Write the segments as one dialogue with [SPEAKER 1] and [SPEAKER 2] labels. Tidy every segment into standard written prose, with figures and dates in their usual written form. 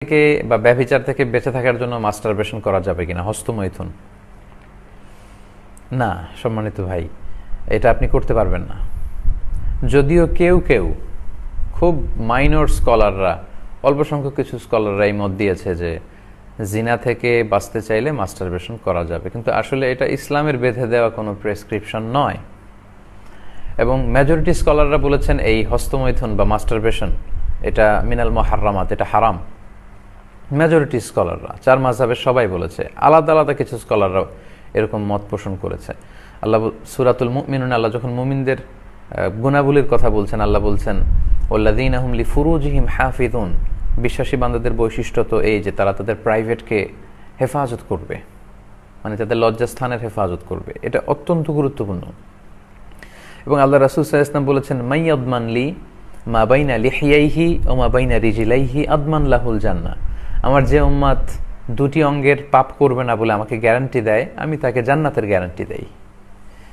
[SPEAKER 1] থেকে বা ব্যভিচার থেকে বেঁচে থাকার জন্য মাস্টারবেশন করা যাবে কিনা, হস্তমৈথুন? না সম্মানিত ভাই, এটা আপনি করতে পারবেন না। যদিও কেউ কেউ খুব মাইনর স্কলাররা, অল্প সংখ্যক কিছু স্কলাররা এই মত দিয়েছে যে জিনা থেকে বাঁচতে চাইলে মাস্টারবেশন করা যাবে, কিন্তু আসলে এটা ইসলামের বেঁধে দেওয়া কোনো প্রেসক্রিপশন নয়। এবং মেজরিটি স্কলাররা বলেছেন এই হস্তমৈথুন বা মাস্টারবেশন এটা মিনাল মুহাররামাত, এটা হারাম। মেজরিটি স্কলাররা, চার মাযহাবের সবাই বলেছে। আলাদা আলাদা কিছু স্কলাররাও এরকম মত পোষণ করেছে। আল্লাহ সূরাতুল মুমিনুন, আল্লাহ যখন মুমিনদের গুনাহগুলির কথা বলছেন, আল্লাহ বলছেন ওয়াল্লাযীনা হুম লিফুরুজিহিম হাফিযুন, বিশ্বাসী বান্দাদের বৈশিষ্ট্য তো এই যে তারা তাদের প্রাইভেটকে হেফাজত করবে, মানে তাদের লজ্জাস্থানের হেফাজত করবে। এটা অত্যন্ত গুরুত্বপূর্ণ। এবং আল্লাহ রাসূল সাল্লাল্লাহু আলাইহি ওয়াসাল্লাম বলেছেন মাইয়াদমান লি মা বাইনা লিহিয়াইহি ওয়া মা বাইনা রিজলাইহি আদমান লাহুল জান্নাহ, আমার যে উম্মাত দুটি অঙ্গের পাপ করবে না বলে আমাকে গ্যারান্টি দেয়, আমি তাকে জান্নাতের গ্যারান্টি দেই।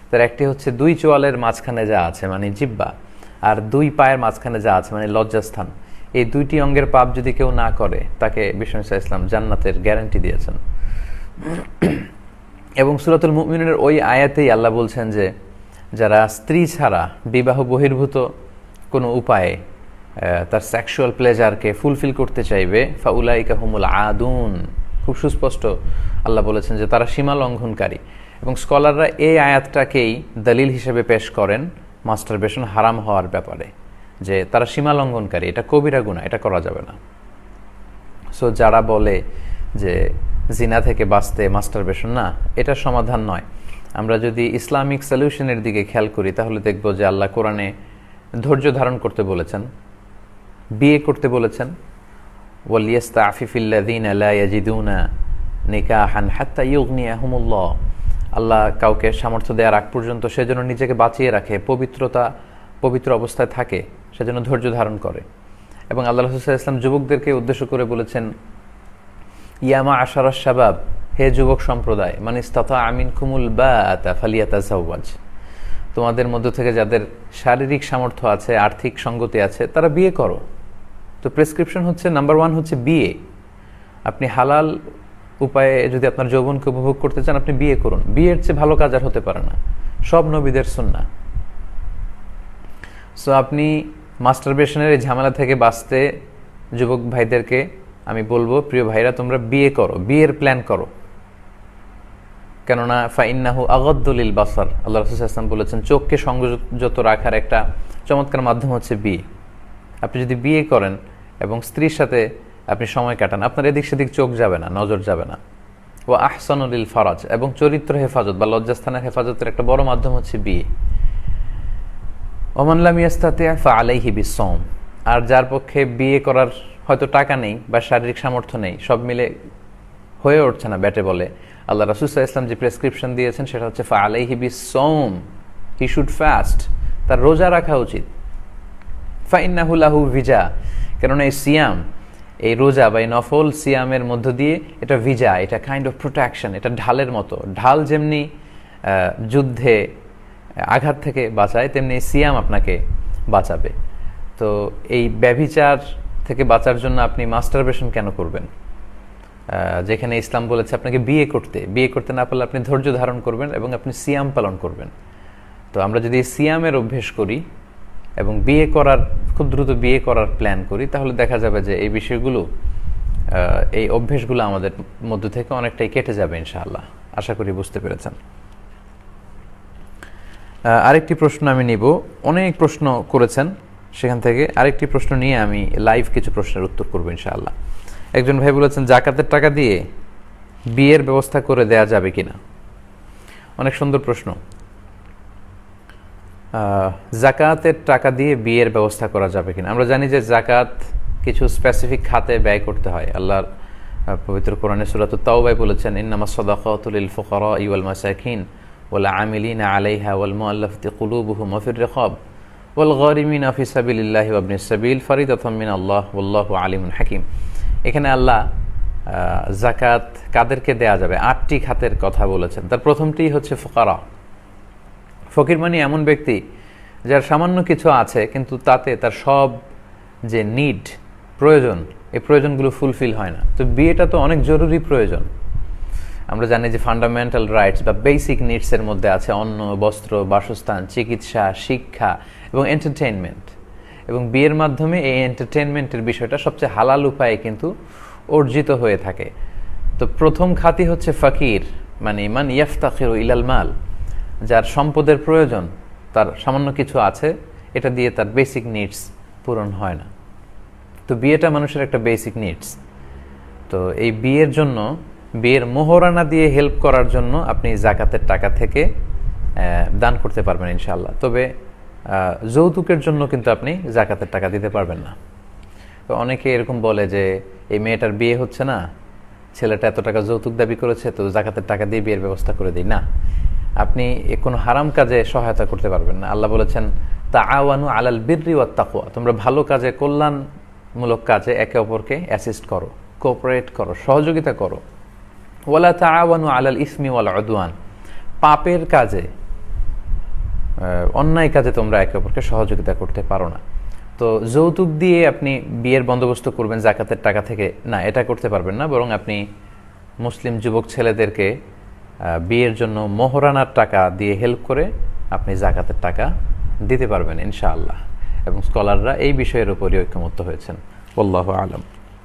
[SPEAKER 1] তার একটি হচ্ছে দুই চোয়ালের মাঝখানে যা আছে মানে জিহ্বা, আর দুই পায়ের মাঝখানে যা আছে মানে লজ্জাস্থান। এই দুইটি অঙ্গের পাপ যদি কেউ না করে তাকে বিষ্ণু ইসলাম জান্নাতের গ্যারান্টি দিয়েছেন। এবং সূরাতুল মুমিনুনের ওই আয়াতেই আল্লাহ বলছেন যে যারা স্ত্রী ছাড়া বিবাহ বহির্ভূত কোনো উপায়ে তার সেক্সুয়াল প্লেজারকে ফুলফিল করতে চাইবে ফাউলাইকা হুমুল আদুন, খুব সুস্পষ্ট আল্লাহ বলেছেন যে তারা সীমা লঙ্ঘনকারী। এবং স্কলাররা এই আয়াতটাকেই দলিল হিসেবে পেশ করেন মাস্টারবেশন হারাম হওয়ার ব্যাপারে, যে তারা সীমা লঙ্ঘনকারী, এটা কবিরা গুনাহ, এটা করা যাবে না। সো যারা বলে যে জিনা থেকে বাঁচতে মাস্টারবেশন, না, এটা সমাধান নয়। আমরা যদি ইসলামিক সলিউশনের দিকে খেয়াল করি তাহলে দেখব যে আল্লাহ কোরআনে ধৈর্য ধারণ করতে বলেছেন, বিয়ে করতে বলেছেন, ওয়ালিয়াস্তাফিফিল্লাযীনা লা ইয়াজিদুনা নিকাহান হাত্তা ইউগনিয়াহুমুল্লাহ, আল্লাহ কাউকে সামর্থ্য দেওয়ার আগ পর্যন্ত সেজন্য নিজেকে বাঁচিয়ে রাখে, পবিত্র অবস্থায় থাকে, সেজন্য ধৈর্য ধারণ করে। এবং আল্লাহ রাসূল সাল্লাল্লাহু আলাইহি ওয়াসাল্লাম যুবকদেরকে উদ্দেশ্য করে বলেছেন ইয়া মা'আশারাশ শাবাব, হে যুবক সম্প্রদায়, মান ইসতাতা'a মিনকুমুল বাআতা ফালিয়াতাযাওয়াজ, তোমাদের মধ্য থেকে যাদের শারীরিক সামর্থ্য আছে, আর্থিক সঙ্গতি আছে, তারা বিয়ে করো। তো প্রেসক্রিপশন হচ্ছে নাম্বার 1 হচ্ছে বিয়ে। আপনি হালাল উপায়ে যদি আপনার যৌবনকে উপভোগ করতে চান, আপনি বিয়ে করুন। বিয়ের চেয়ে ভালো কাজ আর হতে পারে না, সব নবীদের সুন্নাহ। সো আপনি মাস্টারবেশনের এই ঝামেলা থেকে বাঁচতে যুবক ভাইদেরকে আমি বলবো, প্রিয় ভাইরা, তোমরা বিয়ে করো, বিয়ের প্ল্যান করো। কেননা ফাইন্নাহু আগাদ্দু লিল বাসার, আল্লাহ রাসূল সাল্লাল্লাহু আলাইহি ওয়াসাল্লাম বলেছেন চোখকে সংযত রাখার একটা চমৎকার মাধ্যম হচ্ছে বিয়ে। আপনি যদি বিয়ে করেন এবং স্ত্রীর সাথে আপনি সময় কাটান, আপনার এদিক সেদিক চোখ যাবে না, নজর যাবে না। ওয়া আহসানু লিল ফারাজ, এবং চরিত্র হেফাজত বা লজ্জাস্থানের হেফাজতের একটা বড় মাধ্যম হচ্ছে বিয়ে। ওমান লাম ইয়াস্তাতি' ফাআলাইহি বিসসাওম, আর যার পক্ষে বিয়ে করার হয়তো টাকা নেই বা শারীরিক সামর্থ্য নেই, সব মিলে হয়ে উঠছে না ব্যাটে বলে, আল্লাহ রাসূল সাল্লাল্লাহু আলাইহি ওয়াসাল্লাম যে প্রেসক্রিপশন দিয়েছেন সেটা হচ্ছে ফাআলাইহি বিসসাওম, হি শুড ফাস্ট, তার রোজা রাখা উচিত। ফাইন্নাহু লাহু ভিজা, কেননা এই সিয়াম, এই রোজা বা এই নফল সিয়ামের মধ্য দিয়ে এটা ভিজা, এটা কাইন্ড অফ প্রোটেকশন, এটা ঢালের মতো। ঢাল যেমনি যুদ্ধে আঘাত থেকে বাঁচায়, তেমনি সিয়াম আপনাকে বাঁচাবে। তো এই ব্যভিচার থেকে বাঁচার জন্য আপনি মাস্টারবেশন কেন করবেন, যেখানে ইসলাম বলেছে আপনাকে বিয়ে করতে না পারলে আপনি ধৈর্য ধারণ করবেন এবং আপনি সিয়াম পালন করবেন। তো আমরা যদি সিয়ামের অভ্যেস করি এবং খুব দ্রুত বিয়ে করার প্ল্যান করি, তাহলে দেখা যাবে যে এই বিষয়গুলো, এই অভ্যেসগুলো আমাদের মধ্য থেকে অনেকটাই কেটে যাবে ইনশাআল্লাহ। আশা করি বুঝতে পেরেছেন। আরেকটি প্রশ্ন আমি নিব, অনেক প্রশ্ন করেছেন, সেখান থেকে আরেকটি প্রশ্ন নিয়ে আমি লাইভ কিছু প্রশ্নের উত্তর করবো ইনশাআল্লাহ। একজন ভাই বলেছেন যাকাতের টাকা দিয়ে বিয়ের ব্যবস্থা করে দেয়া যাবে কিনা। অনেক সুন্দর প্রশ্ন। জাকাতের টাকা দিয়ে বিয়ের ব্যবস্থা করা যাবে কিনা। আমরা জানি যে জাকাত কিছু স্পেসিফিক খাতে ব্যয় করতে হয়। আল্লাহর পবিত্র কোরআনে সূরাতুত তাওবায় বলেছেন ইন্নামাস সাদাকাতু লিল ফুকারাই ওয়াল মাসাকিন ওয়াল আমিলিনা আলাইহা ওয়াল মুআল্লাফাতি কুলুবুহুম ওয়া ফির রিকাব ওয়াল গারিমিনা ফি সাবিলিল্লাহি ওয়া ইবনিস সাবিল ফারিদাতাম মিনাল্লাহ ওয়াল্লাহু আলিমুন হাকিম। এখানে আল্লাহ জাকাত কাদেরকে দেয়া যাবে 8টি খাতের কথা বলেছেন। তার প্রথমটি হচ্ছে ফুকারা। ফকির মানে এমন ব্যক্তি যার সামান্য কিছু আছে কিন্তু তাতে তার সব যে নিড, প্রয়োজন, এই প্রয়োজনগুলো ফুলফিল হয় না। তো বিয়েটা তো অনেক জরুরি প্রয়োজন। আমরা জানি যে ফান্ডামেন্টাল রাইটস বা বেসিক নিডসের মধ্যে আছে অন্ন, বস্ত্র, বাসস্থান, চিকিৎসা, শিক্ষা এবং এন্টারটেইনমেন্ট। এবং বিয়ের মাধ্যমে এই এন্টারটেইনমেন্টের বিষয়টা সবচেয়ে হালাল উপায়ে কিন্তু অর্জিত হয়ে থাকে। তো প্রথম খাতি হচ্ছে ফাকির, মানে মান ইয়াফতাকিরু ইলাল মাল, যার সম্পদের প্রয়োজন, তার সামান্য কিছু আছে, এটা দিয়ে তার বেসিক নিডস পূরণ হয় না। তো বিয়েটা মানুষের একটা বেসিক নিডস। তো এই বিয়ের জন্য, বিয়ের মোহরানা দিয়ে হেল্প করার জন্য আপনি জাকাতের টাকা থেকে দান করতে পারবেন ইনশাআল্লাহ। তবে যৌতুকের জন্য কিন্তু আপনি জাকাতের টাকা দিতে পারবেন না। তো অনেকে এরকম বলে যে এই মেয়েটার বিয়ে হচ্ছে না, ছেলেটা এত টাকা যৌতুক দাবি করেছে, তো জাকাতের টাকা দিয়ে বিয়ের ব্যবস্থা করে দিই। না, আপনি কোনো হারাম কাজে সহায়তা করতে পারবেন না। আল্লাহ বলেছেন তাআওয়ানু আলাল বিররি ওয়াত তাকওয়া, তোমরা ভালো কাজে, কল্যাণমূলক কাজে একে অপরকে অ্যাসিস্ট করো, কোঅপারেট করো, সহযোগিতা করো। ওয়ালা তাআওয়ানু আলাল ইসমি ওয়াল উদওয়ান, পাপের কাজে, অন্যায় কাজে তোমরা একে অপরকে সহযোগিতা করতে পারো না। তো যৌতুক দিয়ে আপনি বিয়ের বন্দোবস্ত করবেন জাকাতের টাকা থেকে, না, এটা করতে পারবেন না। বরং আপনি মুসলিম যুবক ছেলেদেরকে বিয়ের জন্য মোহরানার টাকা দিয়ে হেল্প করে আপনি জাকাতের টাকা দিতে পারবেন ইনশাআল্লাহ। এবং স্কলাররা এই বিষয়ের উপরই ঐকমত্য হয়েছেন। আল্লাহু আ'লাম।